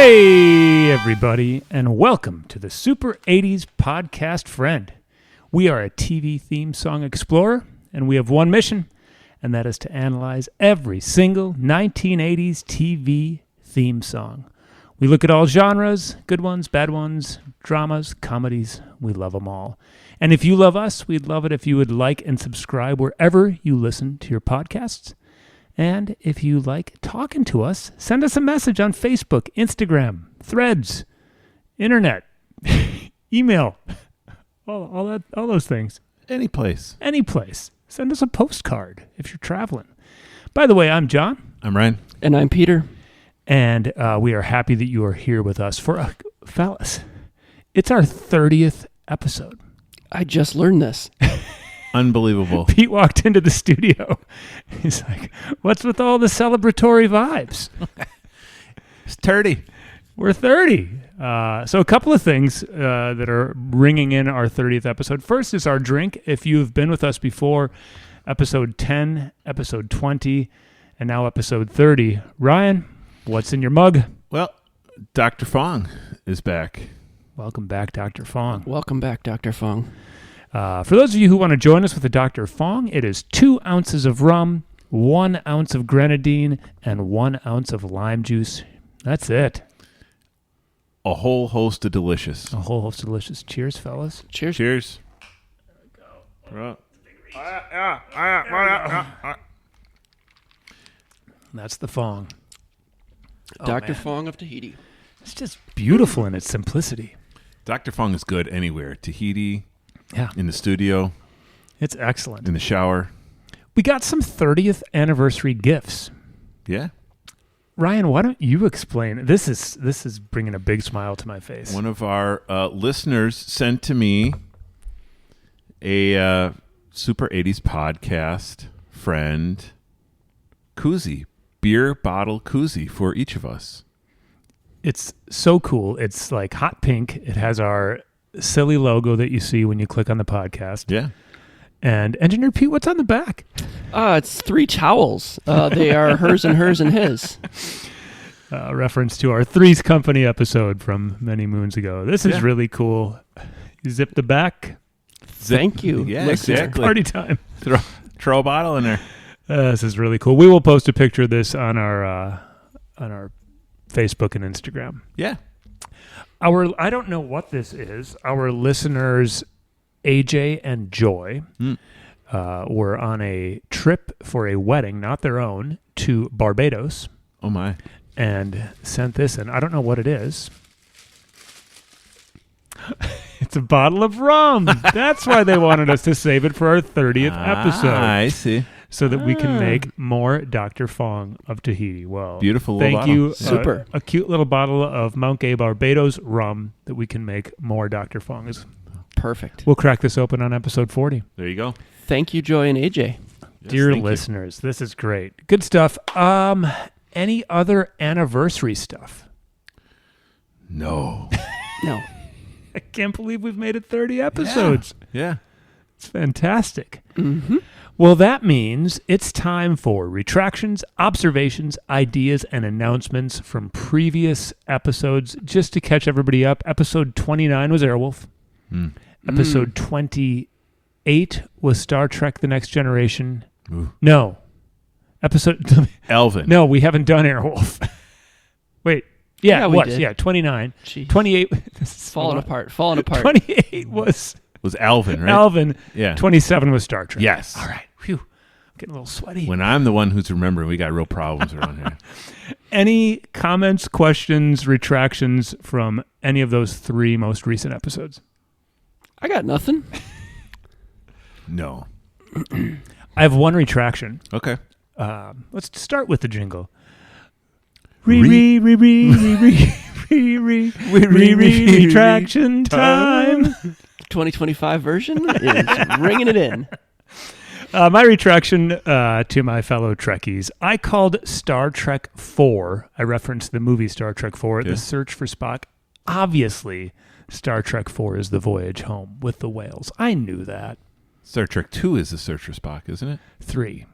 Hey, everybody, and welcome to the Super 80s Podcast Friend. We are a TV theme song explorer, and we have one mission, and that is to analyze every single 1980s TV theme song. We look at all genres, good ones, bad ones, dramas, comedies. We love them all. And if you love us, we'd love it if you would like and subscribe wherever you listen to your podcasts. And if you like talking to us, send us a message on Facebook, Instagram, Threads, Internet, email, all those things. Any place. Send us a postcard if you're traveling. By the way, I'm John. I'm Ryan. And I'm Peter. And we are happy that you are here with us for, fellas, it's our 30th episode. I just learned this. Unbelievable. Pete walked into the studio. He's like, what's with all the celebratory vibes? It's 30. We're 30. So a couple of things that are ringing in our 30th episode. First is our drink. If you've been with us before, episode 10, episode 20, and now episode 30. Ryan, what's in your mug? Well, Dr. Fong is back. Welcome back, Dr. Fong. Welcome back, Dr. Fong. For those of you who want to join us with the Dr. Fong, it is 2 ounces of rum, 1 ounce of grenadine, and 1 ounce of lime juice. That's it. A whole host of delicious. A whole host of delicious. Cheers, fellas. Cheers. Cheers. There we go. That's the Fong. Dr. Man. Fong of Tahiti. It's just beautiful in its simplicity. Dr. Fong is good anywhere. Tahiti, Yeah, in the studio, it's excellent. in the shower. We got some 30th anniversary gifts. Yeah. Ryan, why don't you explain? This is bringing a big smile to my face. One of our listeners sent to me a Super 80s podcast friend koozie, beer bottle koozie for each of us. It's so cool. It's like hot pink. It has our silly logo that you see when you click on the podcast. Yeah. And Engineer Pete, what's on the back? It's 3 towels. They are hers and his. Reference to our Three's Company episode from many moons ago. This is Yeah. really cool. You zip the back. Thank you. Yeah, listener. exactly. Party time. Throw a bottle in there. This is really cool. We will post a picture of this on our Facebook and Instagram. Yeah. I don't know what this is. Our listeners, AJ and Joy, were on a trip for a wedding, not their own, to Barbados, Oh, my. and sent this in. I don't know what it is. It's a bottle of rum. That's why they wanted us to save it for our 30th episode. I see. So that we can make more Dr. Fong of Tahiti. Well, Beautiful little thank bottle. you. Super. A cute little bottle of Mount Gay Barbados rum that we can make more Dr. Fong. Perfect. We'll crack this open on episode 40. There you go. Thank you, Joy and AJ. Yes, Dear thank you. listeners, this is great. Good stuff. Any other anniversary stuff? No. No. I can't believe we've made it 30 episodes. Yeah. It's fantastic. Mm-hmm. Well, that means it's time for retractions, observations, ideas, and announcements from previous episodes. Just to catch everybody up, episode 29 was Airwolf. Episode 28 was Star Trek The Next Generation. Ooh. No. Episode... Alvin. No, we haven't done Airwolf. Wait. Yeah, it we was. did. Yeah, 29. Jeez. 28... This is Falling apart. 28 was Was Alvin, right? Alvin. Yeah. 27 was Star Trek. Yes. All right. Phew. I'm getting a little sweaty. When I'm the one who's remembering, we got real problems around here. Any comments, questions, retractions from any of those 3 most recent episodes? I got nothing. No. I have one retraction. Okay. Let's start with the jingle. Retraction time. 2025 version is ringing it in. My retraction to my fellow Trekkies. I called Star Trek 4. I referenced the movie Star Trek 4, Okay. The Search for Spock. Obviously, Star Trek 4 is The Voyage Home with the whales. I knew that. Star Trek 2 is the Search for Spock, isn't it? 3.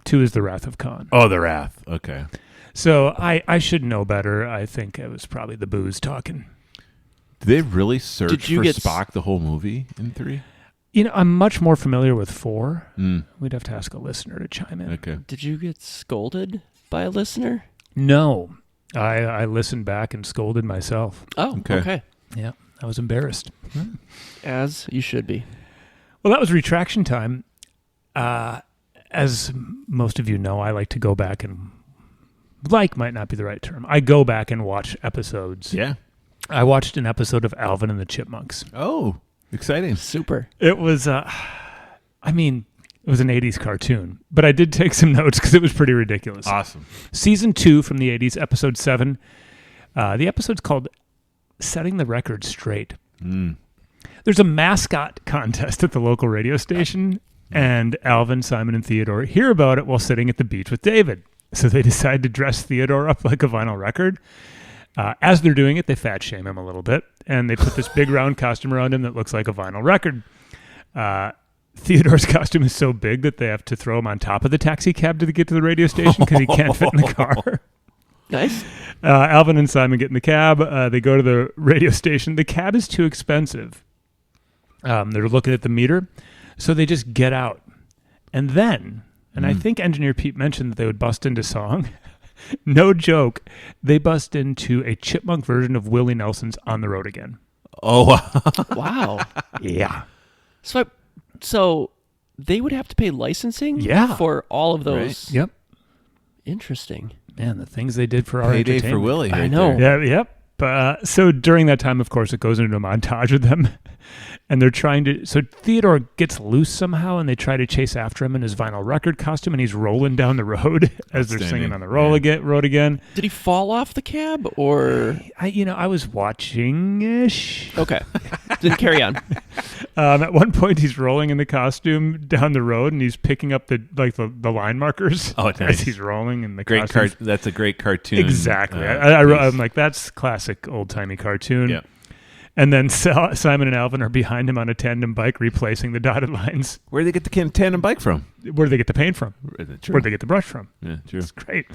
2 is The Wrath of Khan. Oh, the Wrath. Okay. So I should know better. I think it was probably the booze talking. Did they really search Did you for get Spock the whole movie in 3? I'm much more familiar with 4. Mm. We'd have to ask a listener to chime in. Okay. Did you get scolded by a listener? No. I listened back and scolded myself. Oh, okay. Yeah, I was embarrassed. As you should be. Well, that was retraction time. As most of you know, I like to go back and... Like might not be the right term. I go back and watch episodes. Yeah. I watched an episode of Alvin and the Chipmunks. Oh, exciting. Super. It was, it was an 80s cartoon, but I did take some notes because it was pretty ridiculous. Awesome. Season 2 from the 80s, episode 7. The episode's called Setting the Record Straight. Mm. There's a mascot contest at the local radio station, and Alvin, Simon, and Theodore hear about it while sitting at the beach with David. So they decide to dress Theodore up like a vinyl record. As they're doing it, they fat shame him a little bit, and they put this big round costume around him that looks like a vinyl record. Theodore's costume is so big that they have to throw him on top of the taxi cab to get to the radio station because he can't fit in the car. Nice. Alvin and Simon get in the cab. They go to the radio station. The cab is too expensive. They're looking at the meter, so they just get out. And then, and I think Engineer Pete mentioned that they would bust into song. No joke. They bust into a chipmunk version of Willie Nelson's On the Road Again. Oh, Wow. Yeah. So they would have to pay licensing Yeah. for all of those. Right. Yep. Interesting. Man, the things they did for our payday entertainment. for Willie. I Right know. there. Yeah, yep. So during that time, of course, it goes into a montage with them. And they're trying to... So Theodore gets loose somehow, and they try to chase after him in his vinyl record costume, and he's rolling down the road as they're singing on the road again. Did he fall off the cab or? I was watching-ish. Okay. Then carry on. At one point, he's rolling in the costume down the road, and he's picking up the line markers Oh, as nice. he's rolling in the Great costume. That's a great cartoon. Exactly. Piece. I'm like, that's classic old-timey cartoon. Yeah. And then Simon and Alvin are behind him on a tandem bike replacing the dotted lines. Where did they get the tandem bike from? Where do they get the paint from? True. Where do they get the brush from? Yeah, true. It's great.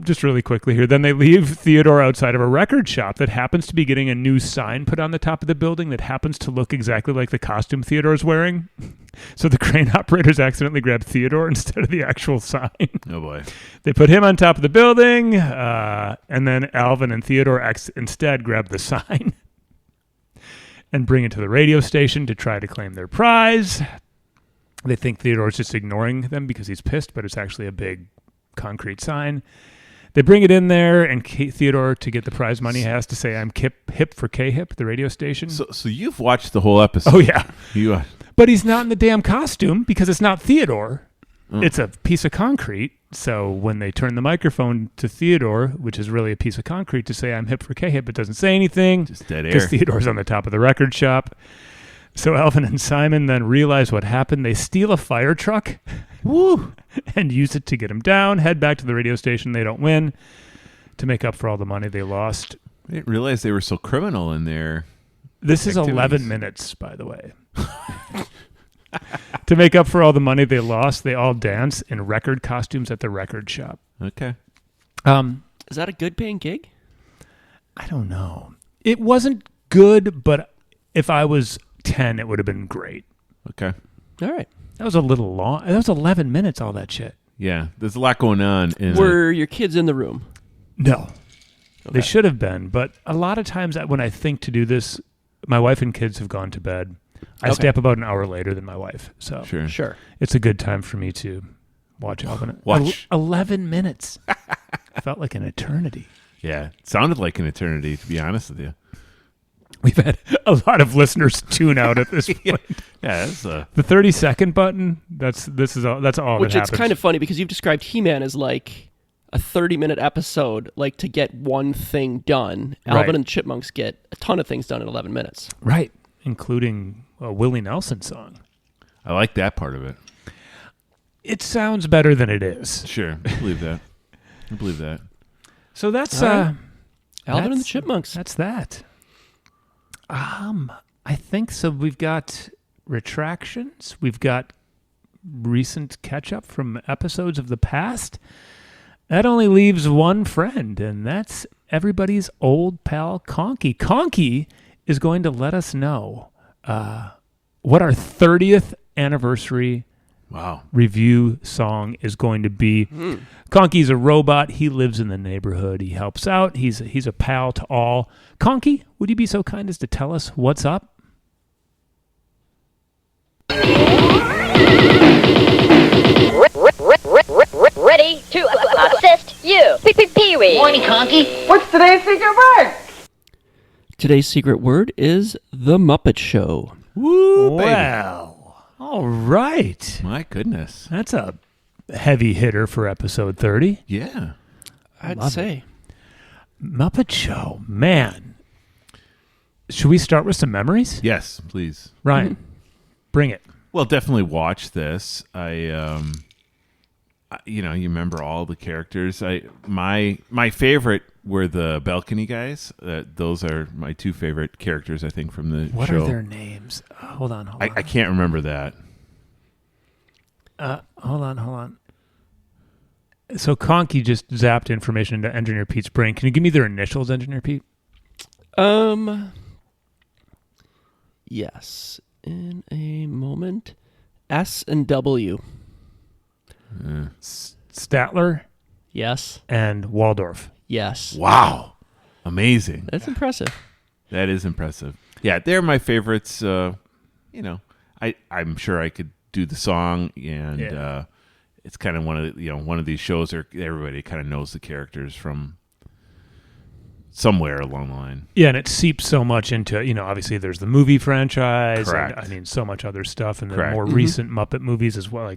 Just really quickly here. Then they leave Theodore outside of a record shop that happens to be getting a new sign put on the top of the building that happens to look exactly like the costume Theodore's wearing. So the crane operators accidentally grab Theodore instead of the actual sign. Oh, boy. They put him on top of the building, and then Alvin and Theodore instead grab the sign and bring it to the radio station to try to claim their prize. They think Theodore's just ignoring them because he's pissed, but it's actually a big concrete sign. They bring it in there, and Theodore, to get the prize money, has to say, "I'm hip for K-Hip," the radio station. So you've watched the whole episode. Oh, yeah. You But he's not in the damn costume because it's not Theodore. It's a piece of concrete. So when they turn the microphone to Theodore, which is really a piece of concrete, to say, "I'm hip for K-Hip," it doesn't say anything. just dead Because air. Theodore's on the top of the record shop. So Alvin and Simon then realize what happened. They steal a fire truck Woo! and use it to get him down, head back to the radio station. They don't win to make up for all the money they lost. I didn't realize they were so criminal in there. This is Activities. 11 minutes, by the way. To make up for all the money they lost, they all dance in record costumes at the record shop. Okay. Is that a good paying gig? I don't know. It wasn't good, but if I was 10, it would have been great. Okay. All right. That was a little long. That was 11 minutes, all that shit. Yeah. There's a lot going on. Were your kids in the room? No. Okay. They should have been, but a lot of times when I think to do this, my wife and kids have gone to bed. I stay up about an hour later than my wife, so Sure. Sure. it's a good time for me to watch Alvin. Watch. 11 minutes. Felt like an eternity. Yeah. It sounded like an eternity, to be honest with you. We've had a lot of listeners tune out at this point. Yeah. That's The 30-second button, that's all Which that it's happens. kind of funny because you've described He-Man as like a 30-minute episode, like to get one thing done. Right. Alvin and the Chipmunks get a ton of things done in 11 minutes. Right, including a Willie Nelson song. I like that part of it. It sounds better than it is. Sure. I believe that. I believe that. So that's All right. Alvin and the That's- Chipmunks. That's that. I think so. We've got retractions. We've got recent catch up from episodes of the past. That only leaves one friend, and that's everybody's old pal Conky. Conky is going to let us know what our 30th anniversary review song is going to be. Conky's a robot. He lives in the neighborhood. He helps out. He's a pal to all. Conky, would you be so kind as to tell us what's up? Ready to assist you. Pee-wee. Morning, Conky. What's today's secret word? Today's secret word is The Muppet Show. Woo, baby. Well, all right. My goodness. That's a heavy hitter for episode 30. Yeah. I'd Love say. Muppet Show. Man. Should we start with some memories? Yes, please. Ryan, bring it. Well, definitely watch this. You remember all the characters. My favorite were the balcony guys. Those are my two favorite characters, I think, from the What show. are their names? Hold on. I can't remember that. Hold on. So Conky just zapped information into Engineer Pete's brain. Can you give me their initials, Engineer Pete? Yes. In a moment. S and W. Statler Yes. and Waldorf. Yes. Wow. Amazing. That's impressive. That is impressive. Yeah, they're my favorites. I'm sure I could do the song, and it's kind of one of these shows where everybody kind of knows the characters from somewhere along the line. Yeah, and it seeps so much into, obviously there's the movie franchise. Correct. And, so much other stuff, and the Correct. more recent Muppet movies as well.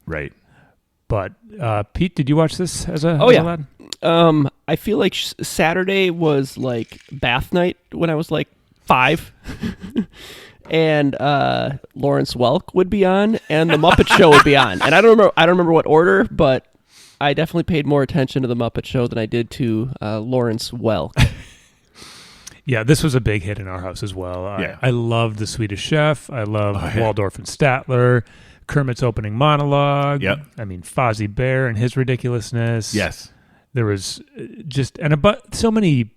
Right. But Pete, did you watch this as a lad? I feel like Saturday was like bath night when I was like 5. And Lawrence Welk would be on, and the Muppet Show would be on. And I don't remember what order, but I definitely paid more attention to the Muppet Show than I did to Lawrence Welk. Yeah, this was a big hit in our house as well. I loved The Swedish Chef. I loved Waldorf and Statler. Kermit's opening monologue. Yep. I mean, Fozzie Bear and his ridiculousness. Yes. There was just so many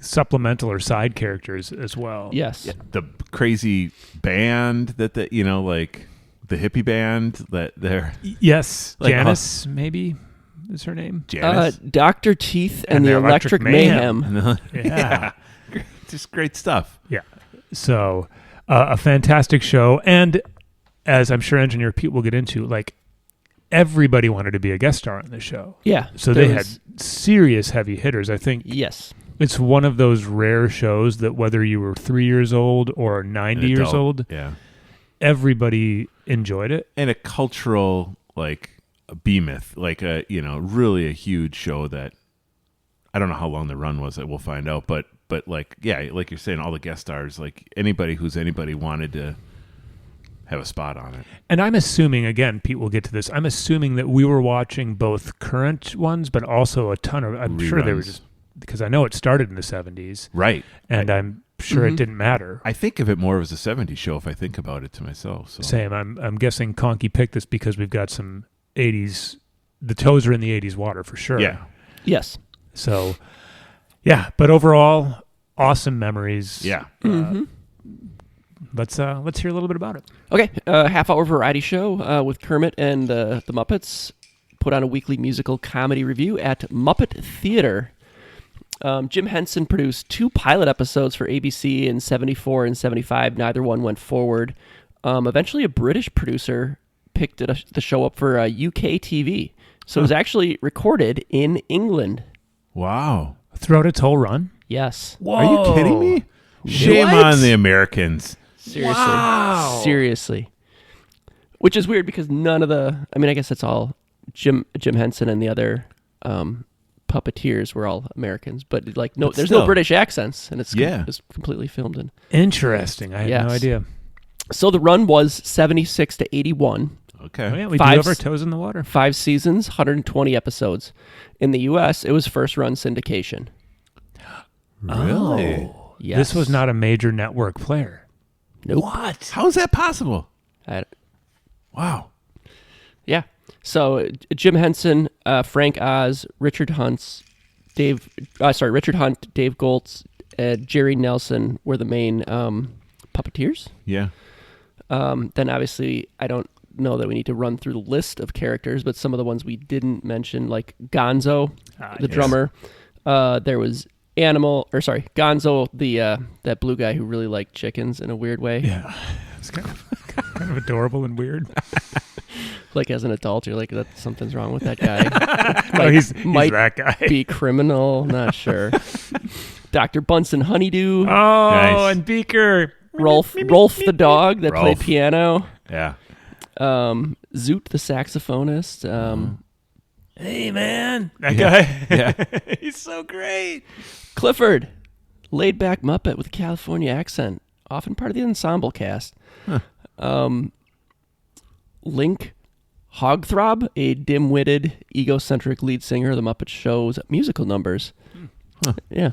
supplemental or side characters as well. Yes. Yeah, the crazy band like the hippie band that they're Yes, Like, Janice maybe is her name. Janice. Dr. Teeth and the Electric Mayhem. Yeah. Just great stuff. Yeah. So a fantastic show, and as I'm sure Engineer Pete will get into, like everybody wanted to be a guest star on the show. Yeah. So they had serious heavy hitters. I think Yes. it's one of those rare shows that whether you were 3 years old or 90 years old, everybody enjoyed it. And a cultural a behemoth, really a huge show that I don't know how long the run was. That we'll find out, but like you're saying, all the guest stars, like anybody wanted to have a spot on it. And I'm assuming, again, Pete will get to this, I'm assuming that we were watching both current ones, but also a ton of, I'm sure they were just, because I know it started in the 70s. Right. And I'm sure it didn't matter. I think of it more as a 70s show if I think about it to myself. So. Same. I'm guessing Conky picked this because we've got some 80s, the toes are in the 80s water for sure. Yeah. Yes. So, yeah, but overall, awesome memories. Yeah. Let's hear a little bit about it. Okay, half-hour variety show with Kermit and the Muppets. Put on a weekly musical comedy review at Muppet Theater. Jim Henson produced 2 pilot episodes for ABC in 74 and 75. Neither one went forward. Eventually, a British producer picked the show up for UK TV. So it was actually recorded in England. Wow. Throughout its whole run? Yes. Whoa. Are you kidding me? Shame on the Americans. Seriously. Wow. Seriously. Which is weird because none of I guess it's all Jim Henson and the other puppeteers were all Americans, but there's no British accents, and it's completely filmed in. Interesting. I had no idea. So the run was 76 to 81. Okay. Oh, yeah, we do have our toes in the water. 5 seasons, 120 episodes. In the U.S., it was first run syndication. Really? Oh, Yes. This was not a major network player. Nope. What? How is that possible? Wow. Yeah. So Jim Henson, Frank Oz, Richard Hunt, Dave Goltz, Jerry Nelson were the main puppeteers. Yeah. Then obviously, I don't know that we need to run through the list of characters, but some of the ones we didn't mention, like Gonzo, the drummer. There was Gonzo, that blue guy who really liked chickens in a weird way. Yeah. It's kind of adorable and weird. Like as an adult, you're like, something's wrong with that guy. Like, he's might that guy. be criminal, not sure. Dr. Bunsen Honeydew. Oh, Nice. and Beaker. Rolf the dog that played piano. Yeah. Zoot the saxophonist. Hey, man. That guy. Yeah. He's so great. Clifford, laid back Muppet with a California accent, often part of the ensemble cast. Huh. Link Hogthrob, a dim-witted, egocentric lead singer of the Muppet Show's musical numbers. Huh. Yeah.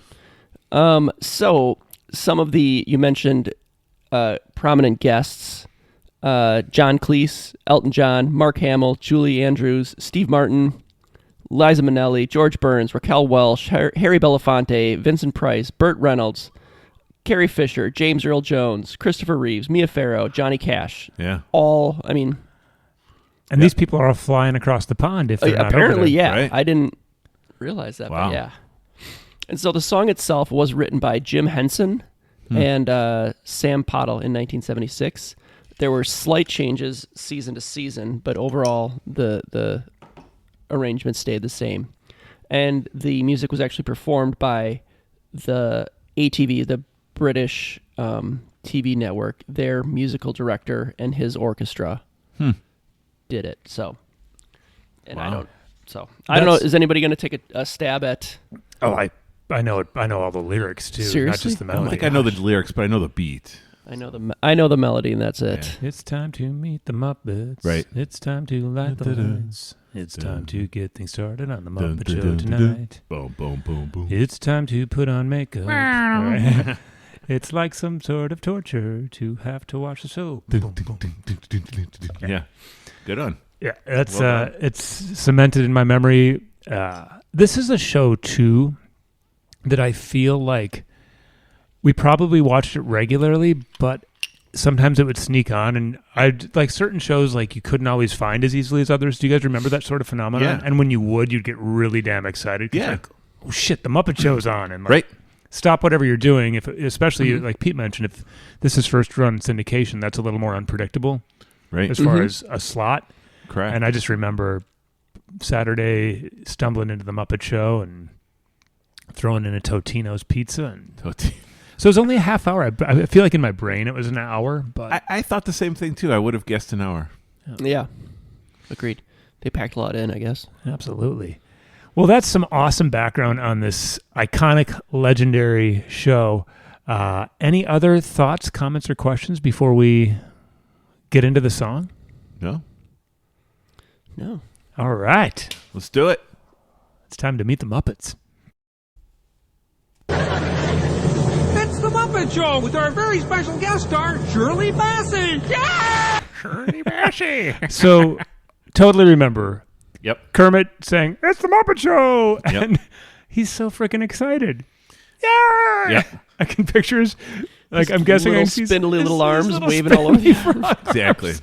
So some of you mentioned prominent guests: John Cleese, Elton John, Mark Hamill, Julie Andrews, Steve Martin, Liza Minnelli, George Burns, Raquel Welch, Harry Belafonte, Vincent Price, Burt Reynolds, Carrie Fisher, James Earl Jones, Christopher Reeves, Mia Farrow, Johnny Cash. Yeah. And these people are all flying across the pond if they're not apparently, over there. yeah. Right? I didn't realize that, Wow. but yeah. And so the song itself was written by Jim Henson and Sam Pottle in 1976. There were slight changes season to season, but overall the arrangement stayed the same. And the music was actually performed by the ATV, the British TV network. Their musical director and his orchestra did it. So, and Wow. I don't know. Is anybody going to take a stab at? Oh, I know it. I know all the lyrics too, not Seriously? just the I melody. don't think I know the lyrics, but I know the beat. I know the melody, and that's it. It's time to meet the Muppets. Right. It's time to light the lights. It's time to get things started on the Muppet Show tonight. Boom, boom, boom, boom. It's time to put on makeup. Right. It's like some sort of torture to have to watch the show. Yeah. Good on. Yeah, that's Well done. it's cemented in my memory. This is a show too that I feel like we probably watched it regularly, but sometimes it would sneak on, and I like certain shows like you couldn't always find as easily as others. Do you guys remember that sort of phenomenon? Yeah. And when you would, you'd get really damn excited. 'Cause Yeah. like, oh shit, the Muppet Show's on, and like, Right. stop whatever you're doing. If especially like Pete mentioned, if this is first run syndication, that's a little more unpredictable Right. as far as a slot. Correct. And I just remember Saturday stumbling into the Muppet Show and throwing in a Totino's pizza. And so it was only a half hour. I feel like in my brain it was an hour, but I thought the same thing too. I would have guessed an hour. Yeah, agreed. They packed a lot in, I guess. absolutely. Well, that's some awesome background on this iconic, legendary show. Any other thoughts, comments, or questions before we get into the song? No? No. All right. Let's do it. It's time to meet the Muppets. It's the Muppet Show with our very special guest star, Shirley Bassey. Yeah! Shirley Bassey. So, totally remember Yep. Kermit saying, "It's the Muppet Show!" Yep. And he's so freaking excited. Yeah! Yep. I can picture his, like, I'm guessing I little see spindly his little arms little waving all over the Exactly.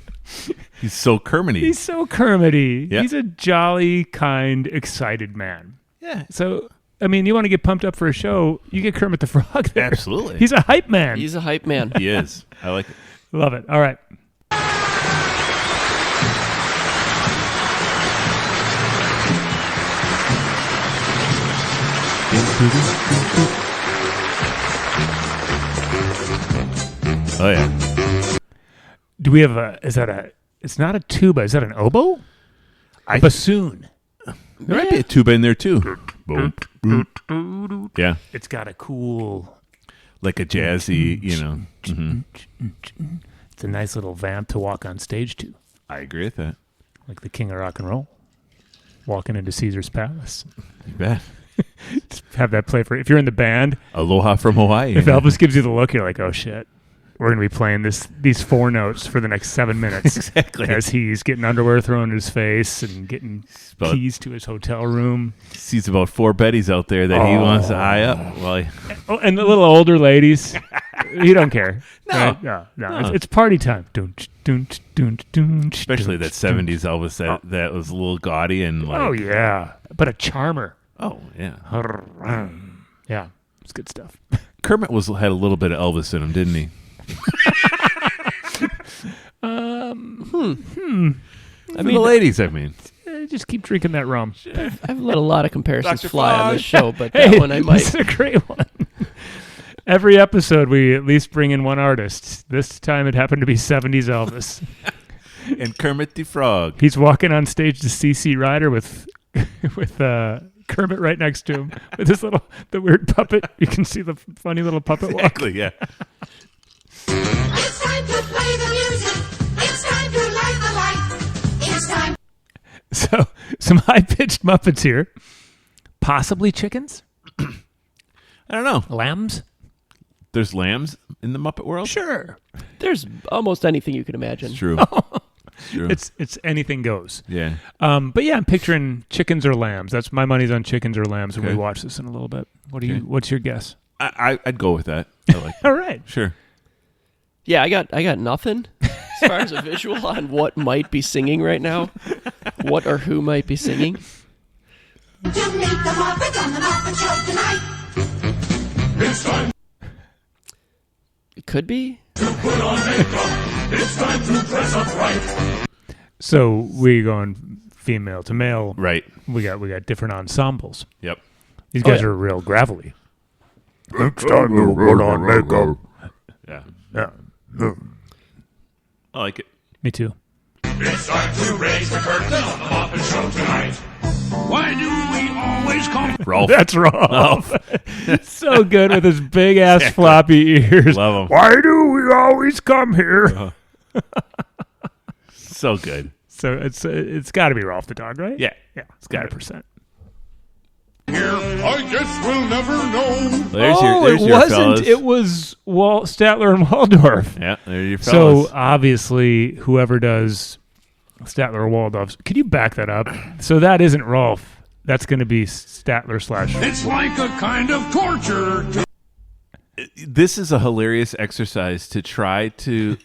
He's so Kermity. He's so Kermity. Yeah. He's a jolly, kind, excited man. Yeah. So, I mean, you want to get pumped up for a show, you get Kermit the Frog there. Absolutely. He's a hype man. He's a hype man. He is. I like it. Love it. All right. Oh, yeah. Do we have it's not a tuba, is that an oboe? A bassoon. There might be a tuba in there, too. Boom, boom. Yeah. It's got a cool, Like a jazzy, Mhm. it's a nice little vamp to walk on stage to, I agree with that. like the king of rock and roll, walking into Caesar's Palace. You bet. Just have that play for, if you're in the band, Aloha from Hawaii. if Elvis gives you the look, you're like, oh shit, we're going to be playing these 4 notes for the next 7 minutes. Exactly. As he's getting underwear thrown in his face and getting About- keys to his hotel room. Sees about 4 Betties out there that he wants to eye up. Well, Oh, and the little older ladies. You don't care. No. Right? No. It's party time. especially that 70s Elvis that was a little gaudy and like. Oh, yeah. But a charmer. Oh, yeah. Yeah. It's good stuff. Kermit had a little bit of Elvis in him, didn't he? I mean, the ladies, I mean. Just keep drinking that rum. I've let a lot of comparisons Dr. fly on Frog. this show, but Hey, that one I might. It's a great one. Every episode, we at least bring in one artist. This time, it happened to be 70s Elvis. And Kermit the Frog. He's walking on stage to CC Rider with Kermit right next to him with the weird puppet. You can see the funny little puppet walk. Exactly, yeah. It's time to play the music. It's time to light the light. It's time. So, some high-pitched Muppets here. Possibly chickens? I don't know. Lambs? There's lambs in the Muppet world? Sure. There's almost anything you can imagine. It's true. True. It's anything goes. Yeah. But yeah, I'm picturing chickens or lambs. That's my money's on chickens or lambs when we Okay. watch this in a little bit. Okay. What's your guess? I'd go with that. I like All right. Sure. Yeah, I got nothing as far as a visual on what might be singing right now. What or who might be singing. To meet the Muppets on the Muppet Show tonight. It's time It could be. to put on makeup. It's time to dress up right. So we going female to male. Right. We got different ensembles. Yep. These guys yeah. are real gravelly. It's time to put on makeup. Yeah. Yeah. I like it. Me too. It's time to raise the curtain on the Muppet Show tonight. Why do we always come? Rolf. That's Rolf. So good with his big ass floppy ears. Love him. Why do we always come here? So good. So it's got to be Rolf the dog, right? Yeah. Yeah. It's Gotta 100%. Here, I guess we'll never know. There's it your wasn't. fellas. It was Statler and Waldorf. Yeah, there's your fellas. So obviously, whoever does Statler or Waldorf, could you back that up? So that isn't Rolf. That's going to be Statler / It's like a kind of torture. This is a hilarious exercise to try to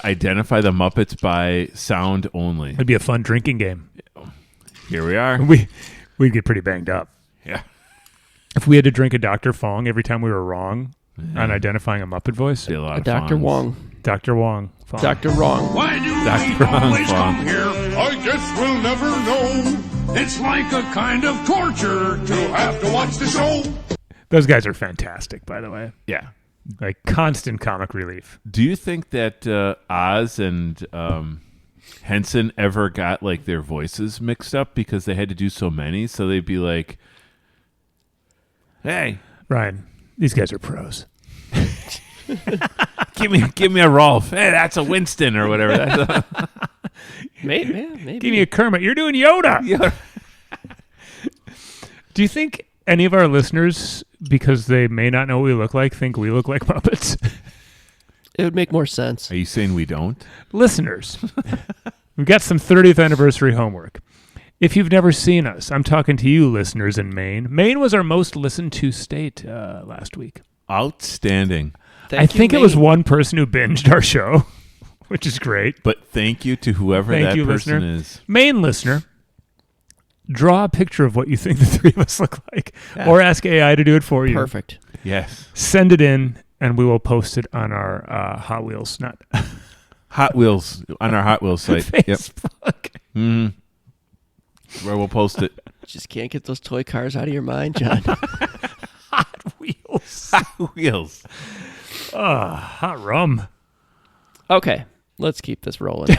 identify the Muppets by sound only. It'd be a fun drinking game. Here we are. We'd get pretty banged up Yeah. if we had to drink a Dr. Fong every time we were wrong on identifying a Muppet voice. Be a lot of Dr. Fonz. Wong. Dr. Wong. Fong. Dr. Wrong. Why do Dr. we always Fong. come here? I guess we'll never know. It's like a kind of torture to have to watch the show. Those guys are fantastic, by the way. Yeah. Like constant comic relief. Do you think that Oz and Henson ever got like their voices mixed up because they had to do so many? So they'd be like, "Hey, Ryan, these guys are pros. give me a Rolf. Hey, that's a Winston or whatever." Maybe. Give me a Kermit. You're doing Yoda. Yeah. Do you think any of our listeners, because they may not know what we look like, think we look like Muppets? It would make more sense. Are you saying we don't? Listeners, we've got some 30th anniversary homework. If you've never seen us, I'm talking to you, listeners in Maine. Maine was our most listened to state last week. Outstanding. I think it was Maine. one person who binged our show, which is great. But thank you to whoever Thank that you, person listener. is. Maine listener, draw a picture of what you think the three of us look like, or ask AI to do it for you. Perfect. Yes. Send it in, and we will post it on our Hot Wheels, not Hot Wheels on our Hot Wheels site. Yep. Facebook. Mm. Where we'll post it. Just can't get those toy cars out of your mind, John. Hot Wheels. Hot Wheels. Hot rum. Okay, let's keep this rolling.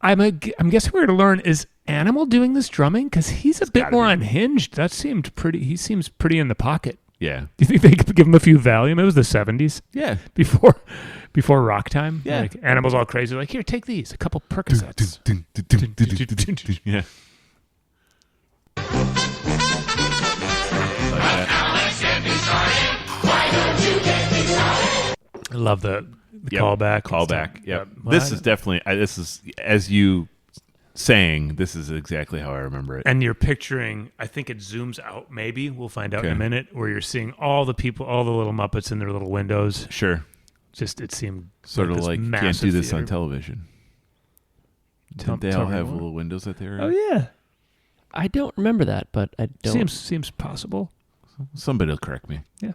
I'm guessing we're going to learn, is Animal doing this drumming? Because he's a bit gotta more be. unhinged. That seemed pretty. He seems pretty in the pocket. Yeah. Do you think they could give him a few Valium? It was the 70s. Yeah. Before rock time. Yeah. Like Animal's all crazy. Like, here, take these. A couple Percocets. Yeah. I love the Yep. callback. Callback. Yep. Well, This is definitely. This is as you saying. This is exactly how I remember it. And you're picturing, I think it zooms out, maybe. We'll find out in a Okay. minute, where you're seeing all the people, all the little Muppets in their little windows. Sure. Just, it seemed Sort of this like can't massive do this theater. on television. Tell- Didn't they tell all me have more. little windows that they were? Oh, yeah. I don't remember that, but I don't. Seems possible. Somebody will correct me. Yeah.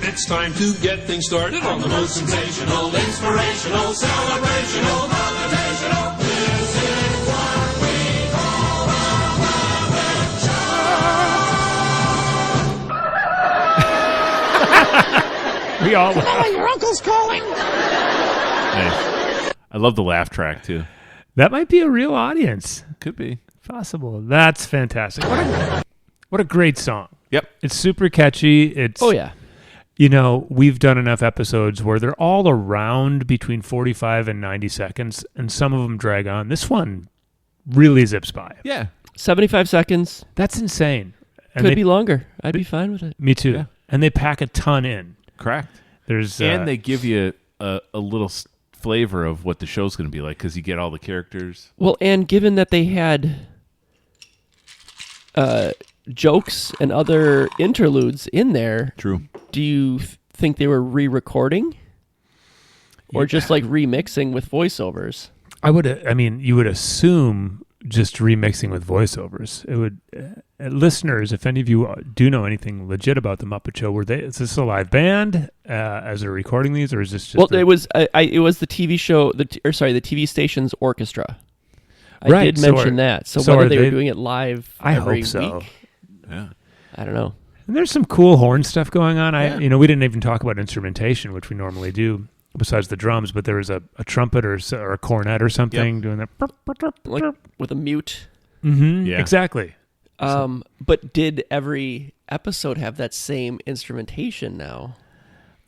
It's time to get things started on the most sensational, inspirational, celebrational, motivational. This is what we call We all laugh. your uncle's calling. Nice. I love the laugh track too. That might be a real audience. Could be. Possible. That's fantastic. What a great song. Yep. It's super catchy. It's Oh yeah. You know, we've done enough episodes where they're all around between 45 and 90 seconds, and some of them drag on. This one really zips by. Yeah. 75 seconds. That's insane. And Could they- be longer. I'd be fine with it. Me too. Yeah. And they pack a ton in. Correct. There's And they give you a little flavor of what the show's going to be like because you get all the characters. Well, and given that they had jokes and other interludes in there, True. do you think they were re-recording or just like remixing with voiceovers? you would assume just remixing with voiceovers. It would, listeners, if any of you do know anything legit about the Muppet Show, is this a live band as they're recording these, or is this just? Well, it was it was the TV show, the TV station's orchestra. I Right, did so mention are- that. So, so whether are they they- were doing it live I every hope so. week, Yeah. I don't know. And there's some cool horn stuff going on. Yeah. We didn't even talk about instrumentation, which we normally do, besides the drums. But there was a trumpet or a cornet or something doing that. Like with a mute. Mm-hmm. Yeah. Exactly. But did every episode have that same instrumentation now?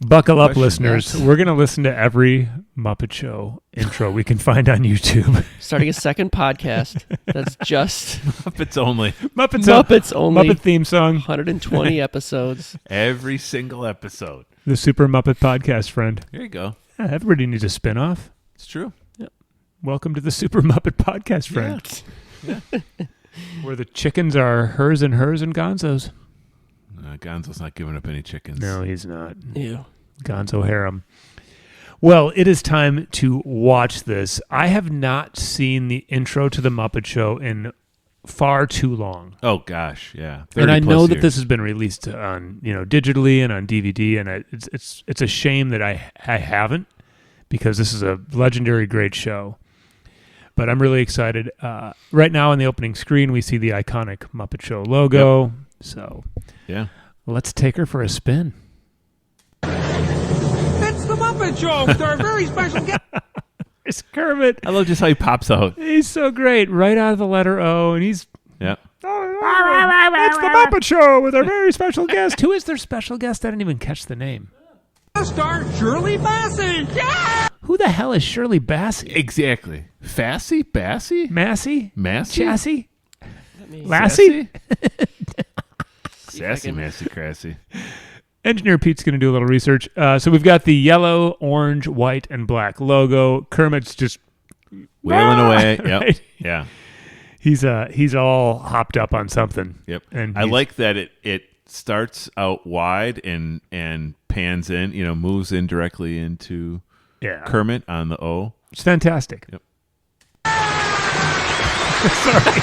Buckle up, Question, listeners. yes. We're going to listen to every Muppet Show intro we can find on YouTube. Starting a second podcast that's just Muppets only. Muppets only. Muppet theme song. 120 episodes. Every single episode. The Super Muppet Podcast, friend. There you go. Yeah, everybody needs a spin-off. It's true. Welcome to the Super Muppet Podcast, friend. Where the chickens are hers and Gonzo's. Gonzo's not giving up any chickens. No, he's not. Ew. Gonzo harem. Well, it is time to watch this. I have not seen the intro to the Muppet Show in far too long. Oh gosh, yeah. And I 30 know plus that years. this has been released on, digitally and on DVD, and it's a shame that I haven't, because this is a legendary great show. But I'm really excited. Right now on the opening screen, we see the iconic Muppet Show logo. Yep. So Yeah. let's take her for a spin. It's the Muppet Show with our very special guest. It's Kermit. I love just how he pops out. He's so great, right out of the letter O, and he's... Yeah. It's the Muppet Show with our very special guest. Who is their special guest? I didn't even catch the name. Star Shirley Bassey. Yeah! Who the hell is Shirley Bassey? Exactly. Fassy? Bassy? Massey? Massy? Chassis? Lassie? Sassy, Massy, Crassy. Engineer Pete's going to do a little research. So we've got the yellow, orange, white, and black logo. Kermit's just... Wailing away. Yep. Right? Yeah. He's all hopped up on something. Yep. And I he's- like that it starts out wide and pans in, moves in directly into Yeah. Kermit on the O. It's fantastic. Yep. Sorry.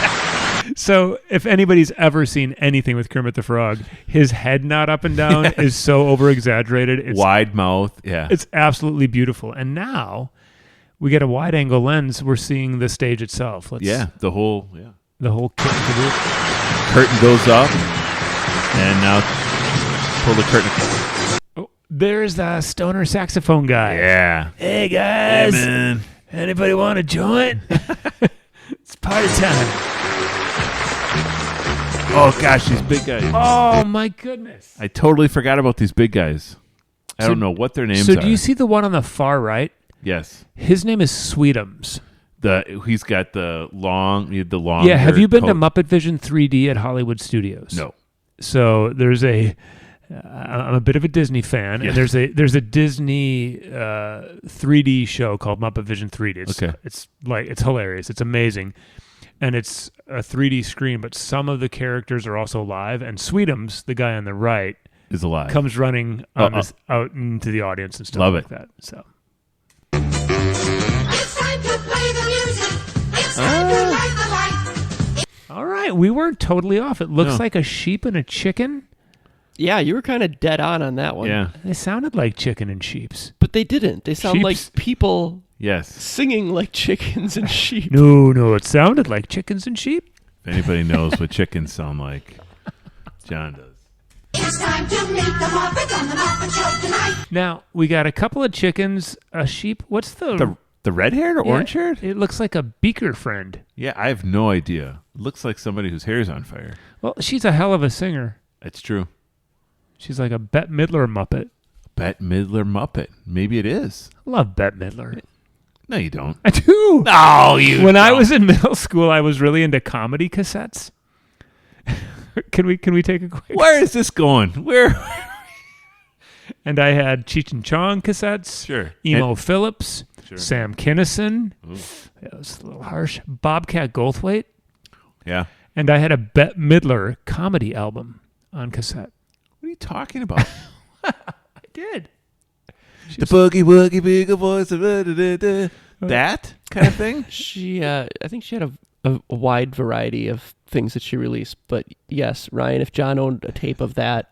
So if anybody's ever seen anything with Kermit the Frog, his head nod up and down is so over-exaggerated. It's Wide mouth. Yeah. It's absolutely beautiful. And now we get a wide-angle lens. We're seeing the stage itself. The whole The whole kit and caboodle. curtain goes up, and now pull the curtain. Oh, there's the stoner saxophone guy. Yeah. Hey, guys. Hey, man. Anybody want a joint? It's party time. Oh gosh, these big guys. Oh, my goodness. I totally forgot about these big guys. I don't know what their names So are. do you see the one on the far right? Yes. His name is Sweetums. He's got the long. Yeah, have you been to coat. Muppet Vision 3D at Hollywood Studios? No. So there's a I'm a bit of a Disney fan, Yeah. and there's a Disney 3D show called Muppet Vision 3D. It's hilarious. It's amazing, and it's a 3D screen, but some of the characters are also live. And Sweetums, the guy on the right, Is alive. comes running out into the audience and stuff Love like it. that. So It's time to play the music. It's time to light the light. all right, we weren't totally off. It looks No. like a sheep and a chicken. Yeah, you were kind of dead on that one. Yeah. They sounded like chicken and sheeps. But they didn't. They sound like Sheeps? people Yes. singing like chickens and sheep. No, it sounded like chickens and sheep. If anybody knows what chickens sound like, John does. It's time to meet the Muppets on the Muppet Show tonight. Now we got a couple of chickens, a sheep. What's the The red-haired or Yeah, orange-haired? It looks like a beaker friend. Yeah, I have no idea. Looks like somebody whose hair's on fire. Well, she's a hell of a singer. It's true. She's like a Bette Midler Muppet. Bette Midler Muppet. Maybe it is. I love Bette Midler. No, you don't. I do. No, you When I don't. was in middle school, I was really into comedy cassettes. Can we take a quick? Where is this going? Where? And I had Cheech and Chong cassettes. Sure. Emo Phillips. Sure. Sam Kinison. That was a little harsh. Bobcat Goldthwait. Yeah. And I had a Bette Midler comedy album on cassette. What are you talking about? I did. The boogie woogie boogie voice of that kind of thing. She, I think she had a wide variety of things that she released. But yes, Ryan, if John owned a tape of that,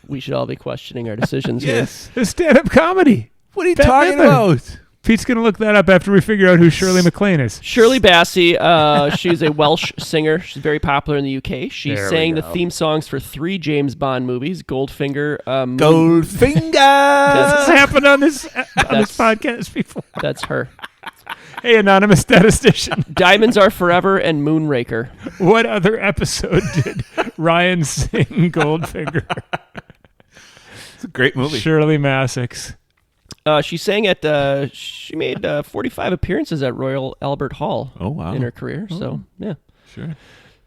we should all be questioning our decisions Yes. The stand-up comedy. What are you Bette talking Midler. about? Pete's going to look that up after we figure out who Shirley MacLaine is. here. Shirley Bassey, she's a Welsh singer. She's very popular in the UK. She There we sang the go. theme songs for 3 James Bond movies, Goldfinger. Goldfinger. This has happened on this That's- podcast before. That's her. Hey, anonymous statistician. Diamonds Are Forever and Moonraker. What other episode did Ryan sing Goldfinger? It's a great movie. Shirley Massix. She sang at. She made 45 appearances at Royal Albert Hall. Oh, wow. In her career, so yeah. Sure.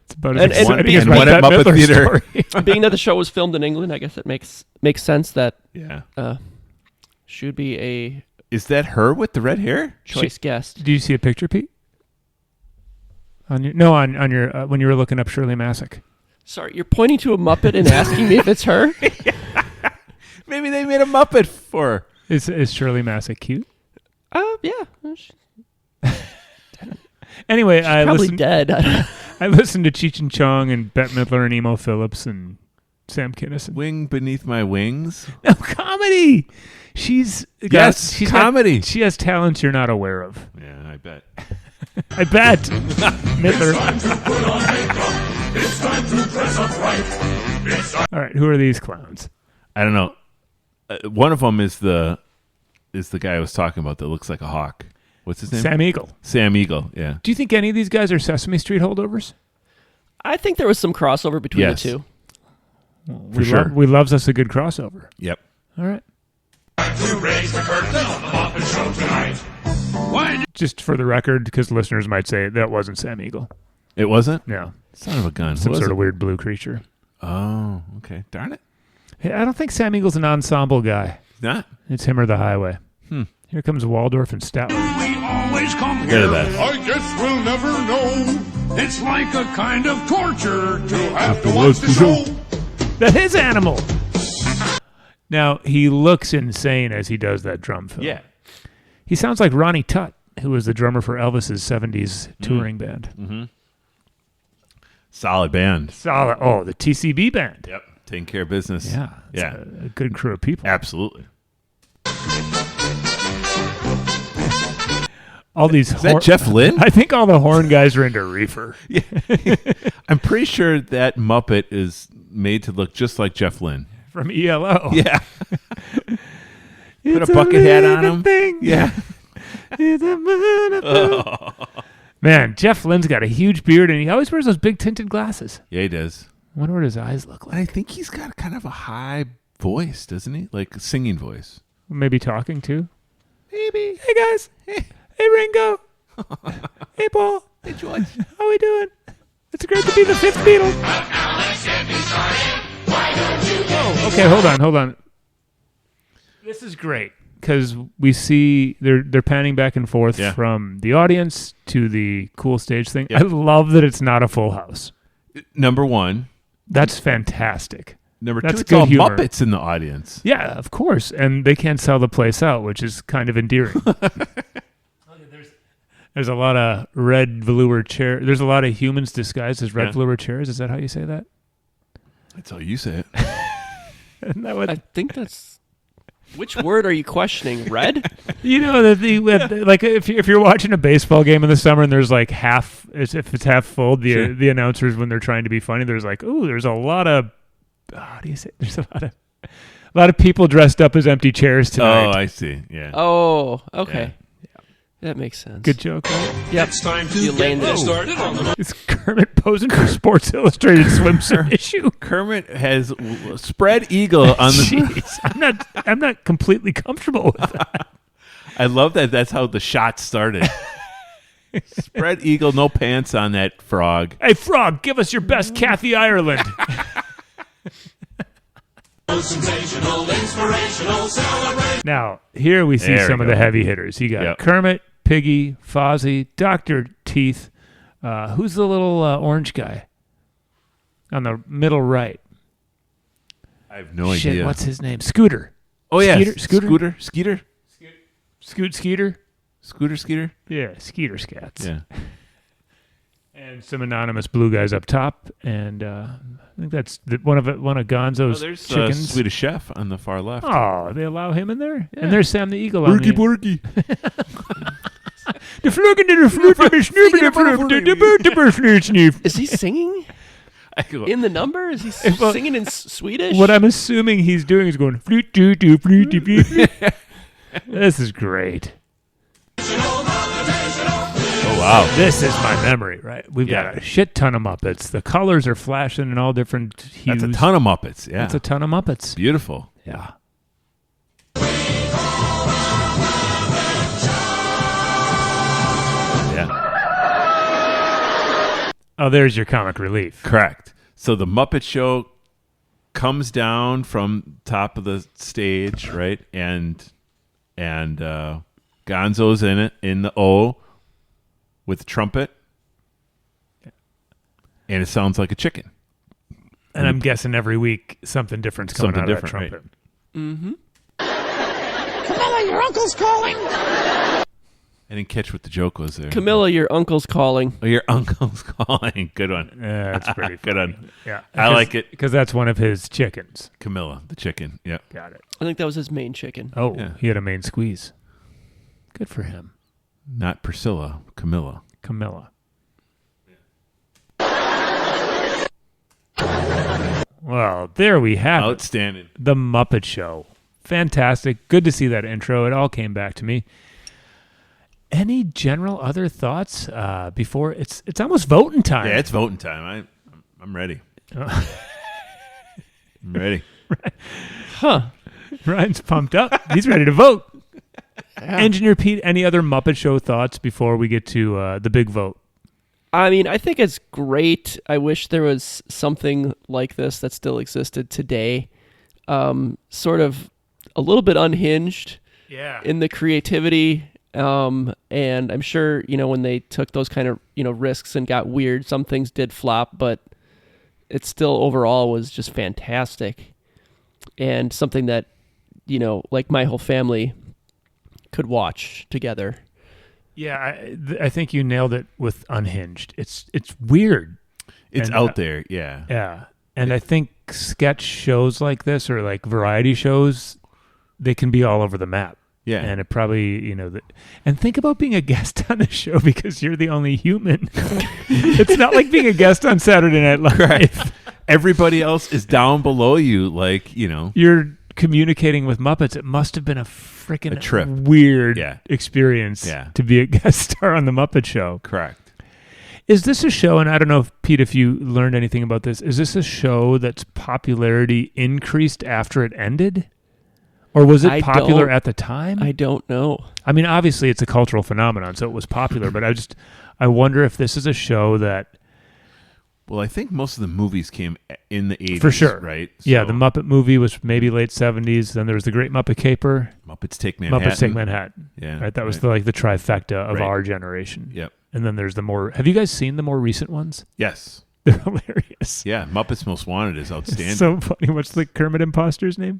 It's about as And exciting as and my one at Bette Muppet Midler Theater. story. Being that the show was filmed in England, I guess it makes sense that Yeah. she would be a Is that her with the red hair? choice guest. Did you see a picture, Pete? On your when you were looking up Shirley Massix. Sorry, you're pointing to a Muppet and asking me if it's her? Maybe they made a Muppet for her. Is Shirley Massix cute? Yeah. Anyway, I Probably listened. dead. I listened to Cheech and Chong and Bette Midler and Emo Phillips and Sam Kinison. Wing beneath my wings. No comedy. She's Yes, she's comedy. she has talents you're not aware of. Yeah, I bet. I bet. Midler. Put on makeup. It's time to dress up right. It's time All right, who are these clowns? I don't know. One of them is the guy I was talking about that looks like a hawk. What's his name? Sam Eagle. Sam Eagle. Yeah. Do you think any of these guys are Sesame Street holdovers? I think there was some crossover between Yes. the two. We sure. we loves us a good crossover. Yep. All right. to raise the curtain on the Muppet Show tonight. Why Just for the record, because listeners might say that wasn't Sam Eagle. It wasn't? No. Son of a gun. Some Who was sort it? of weird blue creature. Oh, okay. Darn it. Hey, I don't think Sam Eagle's an ensemble guy. Not. It's him or the highway. Here comes Waldorf and Statler. we always come Get here? it that. I guess we'll never know. It's like a kind of torture to have to watch the show. That is Animal. Now, he looks insane as he does that drum fill. Yeah. He sounds like Ronnie Tutt, who was the drummer for Elvis's 70s touring band. Solid band. Solid. Oh, the TCB band. Yep. Taking care of business. Yeah. It's Yeah. A good crew of people. Absolutely. All these Is that Jeff Lynne? I think all the horn guys are into reefer. I'm pretty sure that Muppet is made to look just like Jeff Lynne. From ELO. Yeah. It's Put a bucket hat on living him. thing. Yeah. It's a moon. Man, Jeff Lynne's got a huge beard, and he always wears those big tinted glasses. Yeah, he does. I wonder what his eyes look And like. I think he's got kind of a high voice, doesn't he? Like a singing voice. Maybe talking too. Maybe. Hey guys. Hey Ringo. Hey Paul. Hey, George. How we doing? It's great to be the fifth Beatle. Okay, hold on. This is great because we see they're panning back and forth from the audience to the cool stage thing. Yeah. I love that it's not a full house. Number one. That's fantastic. Number That's two, it's good all humor. Muppets in the audience. Yeah, of course. And they can't sell the place out, which is kind of endearing. There's a lot of red velour chairs. There's a lot of humans disguised as red velour chairs. Is that how you say that? That's how you say it. Isn't that what? I think that's. Which word are you questioning? Red? You know, like if you're watching a baseball game in the summer and there's like if it's half full, the announcers, when they're trying to be funny, there's like, ooh, there's a lot of, how do you say? There's a lot of people dressed up as empty chairs tonight. Oh, I see. Yeah. Oh, okay. That makes sense. Good joke, right? Yep. It's time to You get landed things it. started on the It's Kermit posing for Sports Illustrated swimsuit issue. Kermit has spread eagle on the. Jeez, I'm not completely comfortable with that. I love that. That's how the shot started. Spread eagle, no pants on that frog. Hey, Frog, give us your best Kathy Ireland. sensational, inspirational celebration. Now, here we see There some we of the go. heavy hitters. You got Yep. Kermit, Piggy, Fozzie, Dr. Teeth. Who's the little orange guy on the middle right? I have no Shit, idea. what's his name? Scooter. Oh yeah, Scooter? Skeeter. Skeeter? Skeeter. Yeah, Skeeter Scats. Yeah. And some anonymous blue guys up top. And I think that's one of Gonzo's There's chickens. Swedish Chef on the far left. Oh, they allow him in there? Yeah. And there's Sam the Eagle on the... Borky. The fluke into the fluke, the fluke. Is he singing in the number? Is he singing in Swedish? What I'm assuming he's doing is going flute doo doo flute doo flute. This is great. Oh wow. This is my memory, right? We've Yeah. got a shit ton of Muppets. The colors are flashing in all different hues. That's a ton of Muppets. Yeah. That's a ton of Muppets. Beautiful. Yeah. Yeah. Oh, there's your comic relief. Correct. So the Muppet Show comes down from top of the stage, right? And Gonzo's in it in the O with the trumpet. And it sounds like a chicken. And I'm guessing every week something different's coming Something out of that different, trumpet. Camilla, your uncle's calling. I didn't catch what the joke was there. Camilla, your uncle's calling. Oh, your uncle's calling. Good one. Yeah, that's pretty Good funny. one. Yeah. I like it. Because that's one of his chickens. Camilla, the chicken. Yeah. Got it. I think that was his main chicken. Oh, Yeah. he had a main squeeze. Good for him. Not Priscilla, Camilla. Camilla. Well, there we have it. Outstanding. The Muppet Show. Fantastic. Good to see that intro. It all came back to me. Any general other thoughts before it's almost voting time? Yeah, it's voting time. I'm ready. I'm ready. Huh. Ryan's pumped up. He's ready to vote. Engineer Pete, any other Muppet Show thoughts before we get to the big vote? I mean, I think it's great. I wish there was something like this that still existed today. Sort of a little bit unhinged in the creativity. And I'm sure, when they took those kind of, risks and got weird, some things did flop, but it still overall was just fantastic. And something that, like my whole family could watch together. Yeah, I think you nailed it with unhinged. It's weird. It's And, out there. Yeah. Yeah. And I think sketch shows like this or like variety shows, they can be all over the map. Yeah. And it probably, and think about being a guest on the show because you're the only human. It's not like being a guest on Saturday Night Live. Right. Everybody else is down below you, You're communicating with Muppets. It must have been a freaking trip. weird Yeah. experience Yeah. to be a guest star on the Muppet Show. Correct. Is this a show, and I don't know if, Pete, if you learned anything about this, is this a show that's popularity increased after it ended? Or was it popular at the time? I don't know. I mean, obviously it's a cultural phenomenon, so it was popular, but I wonder if this is a show that Well, I think most of the movies came in the 80s. For sure. Right? Yeah, So, the Muppet movie was maybe late 70s. Then there was the Great Muppet Caper. Muppets Take Manhattan. Muppets Take Manhattan. Yeah. Right, that was the trifecta of Right. our generation. Yep. And then there's the more... Have you guys seen the more recent ones? Yes. They're hilarious. Yeah. Muppets Most Wanted is outstanding. It's so funny. What's the Kermit imposter's name?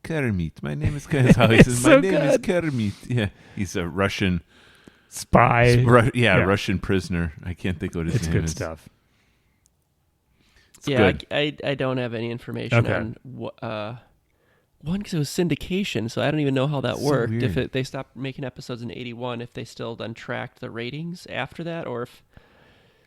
Kermit. My name is Kermit. How he says, so my name is good. Kermit. Yeah. He's a Russian... Spy. Russian prisoner. I can't think what his It's name good is. stuff. It's Yeah, good. I don't have any information Okay. on one because it was syndication, so I don't even know how that So worked. weird. If they stopped making episodes in '81, if they still then tracked the ratings after that, or if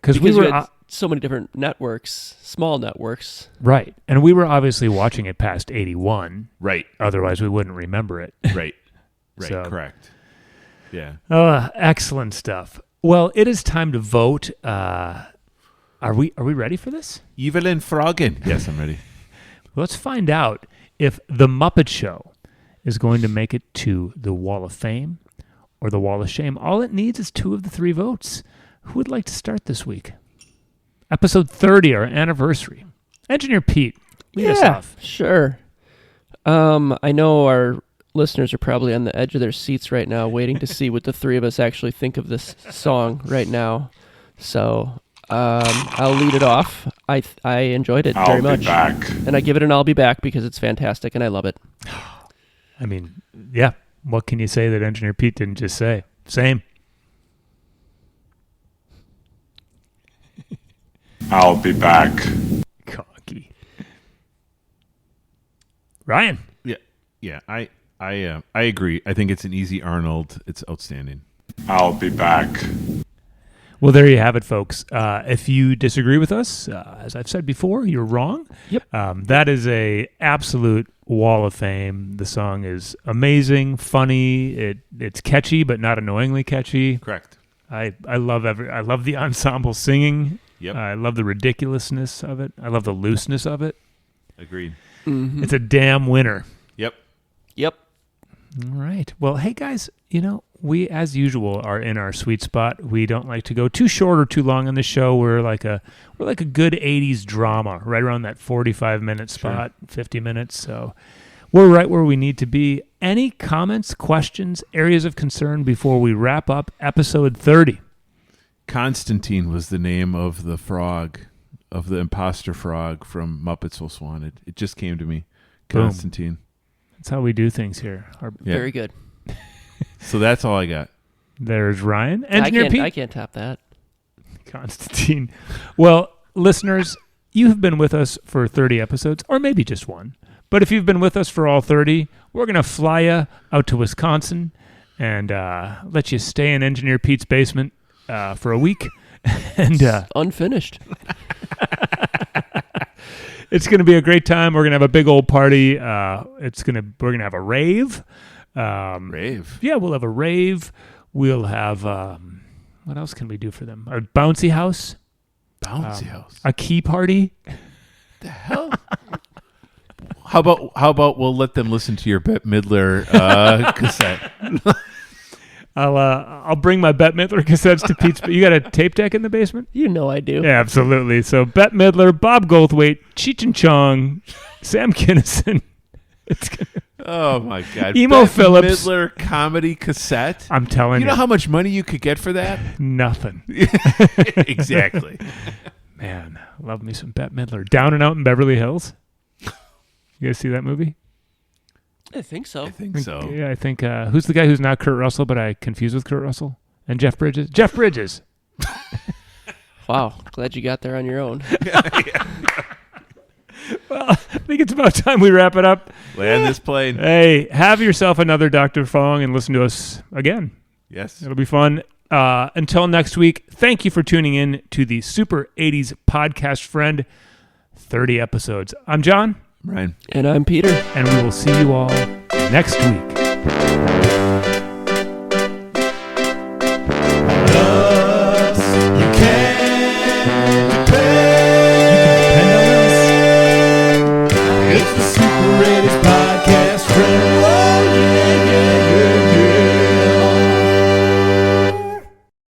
Because we were... had so many different networks, small networks. right. And we were obviously watching it past 81. Right. Otherwise, we wouldn't remember it. Right. Right. So- Correct. Yeah. Excellent stuff. Well, it is time to vote. Are we ready for this? Evelyn Froggen. Yes, I'm ready. Let's find out if The Muppet Show is going to make it to the Wall of Fame or the Wall of Shame. All it needs is 2 of the 3 votes. Who would like to start this week? Episode 30, our anniversary. Engineer Pete, lead us off. Sure. I know our listeners are probably on the edge of their seats right now, waiting to see what the 3 of us actually think of this song right now. So I'll lead it off. I enjoyed it very much, and I give it an "I'll be back" because it's fantastic and I love it. I mean, yeah. What can you say that Engineer Pete didn't just say? Same. I'll be back. Cocky. Ryan. Yeah. I agree. I think it's an easy Arnold. It's outstanding. I'll be back. Well, there you have it, folks. If you disagree with us, as I've said before, you're wrong. Yep. That is a absolute wall of fame. The song is amazing, funny. It's catchy, but not annoyingly catchy. Correct. I love the ensemble singing. Yep. I love the ridiculousness of it. I love the looseness of it. Agreed. It's a damn winner. Yep. All right. Well, hey guys, we as usual are in our sweet spot. We don't like to go too short or too long on the show. We're like a good 80s drama, right around that 45-minute spot, 50 minutes. So we're right where we need to be. Any comments, questions, areas of concern before we wrap up episode 30? Constantine was the name of the frog, of the imposter frog from Muppets Most Wanted. It just came to me. Boom. Constantine. That's how we do things here. Yeah. Very good. So that's all I got. There's Ryan. Engineer Pete. I can't top that. Constantine. Well, listeners, you have been with us for 30 episodes, or maybe just one. But if you've been with us for all 30, we're going to fly you out to Wisconsin and let you stay in Engineer Pete's basement for a week. And Unfinished. it's going to be a great time. We're going to have a big old party. We're going to have a rave. Rave. Yeah, we'll have a rave. We'll have what else can we do for them? A bouncy house. Bouncy house. A key party. The hell? How about we'll let them listen to your Bette Midler cassette? I'll bring my Bette Midler cassettes to Pete's. You got a tape deck in the basement? You know I do. Yeah, absolutely. So Bette Midler, Bob Goldthwait, Cheech and Chong, Sam Kinison. Oh my God! Emo Bette Phillips. Midler comedy cassette. I'm telling You you, know how much money you could get for that? nothing. Exactly. Man, love me some Bette Midler. Down and Out in Beverly Hills. You guys see that movie? I think so. I think so. Yeah, I think. Who's the guy who's not Kurt Russell, but I confuse with Kurt Russell? And Jeff Bridges? Jeff Bridges. Wow. Glad you got there on your own. Well, I think it's about time we wrap it up. Land this plane. Hey, have yourself another Dr. Fong and listen to us again. Yes. It'll be fun. Until next week, thank you for tuning in to the Super 80s Podcast Friend. 30 episodes. I'm John. Ryan. And I'm Peter. And we will see you all next week.